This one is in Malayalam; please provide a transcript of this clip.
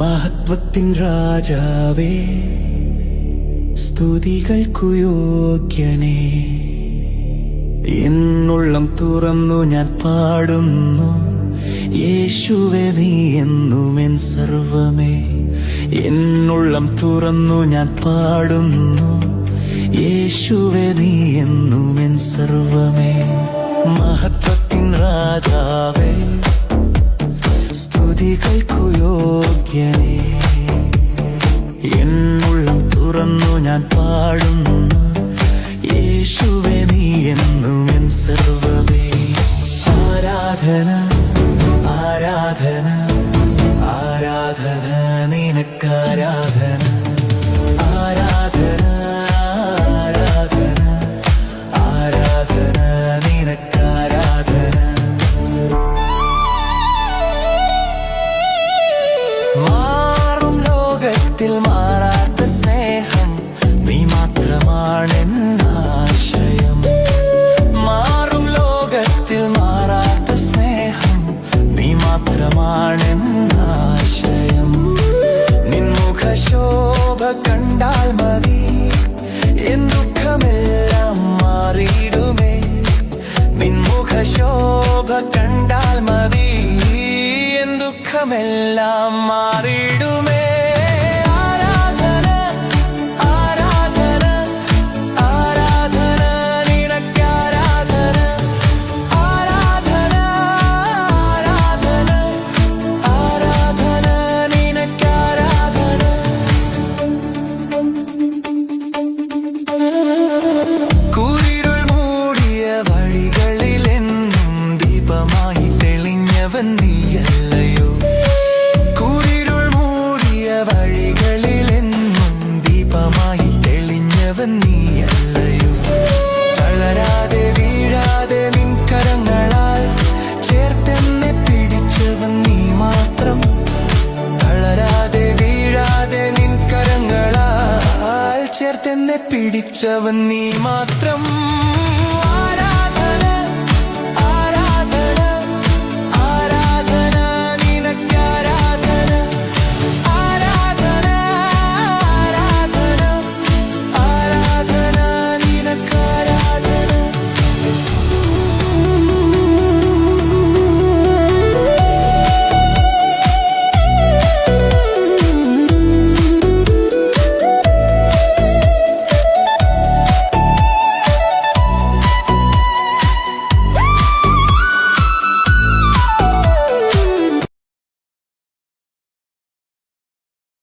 മഹത്വത്തിൻ രാജാവേ, സ്തുതികൾക്കു യോഗ്യനേ. എന്നുള്ളം തുറന്നു ഞാൻ പാടുന്നു, യേശുവേ നീ എന്നുമെൻ സർവമേ. എന്നുള്ളം തുറന്നു ഞാൻ പാടുന്നു, യേശുവേ നീ എന്നുമെൻ സർവമേ. മഹത്വത്തിൻ രാജാവേ, സ്തുതികൾക്കു യോഗ്യനേ. എന്നുള്ളം തുറന്നു ഞാൻ പാടുന്നു, യേശുവേ നീ എന്നുമെൻ സർവമേ. ആരാധന ആരാധന ആരാധന നിനക്കാരാധന. ആരാധന ആരാധന ആരാധന നിനക്കാരാധന. മാറും ലോകത്തിൽ മാറാത്ത സ്നേഹം, നീ മാത്രമാണെന്നാശ്രയം. മാറും ലോകത്തിൽ മാറാത്ത സ്നേഹം, നീ മാത്രമാണെന്നാശ്രയം. നിൻ മുഖശോഭ കണ്ടാൽ മതി, എൻ ദുഃഖമെല്ലാം മാറിയിടുമേ. നിൻ മുഖശോഭ കണ്ടാൽ മതി, എൻ ദുഃഖമെല്ലാം മാറിയിടുമേ. നീയല്ലയോ കൂരിരുൾ മൂടിയ വഴികളിലെന്നും ദീപമായി തെളിഞ്ഞവൻ നീയല്ലയോ. തളരാതെ വീഴാതെ നിൻ കരങ്ങളാൽ ചേർത്തെന്നെ പിടിച്ചവൻ നീ മാത്രം. തളരാതെ വീഴാതെ നിൻ കരങ്ങളാൽ ചേർത്തെന്നെ പിടിച്ചവൻ നീ മാത്രം.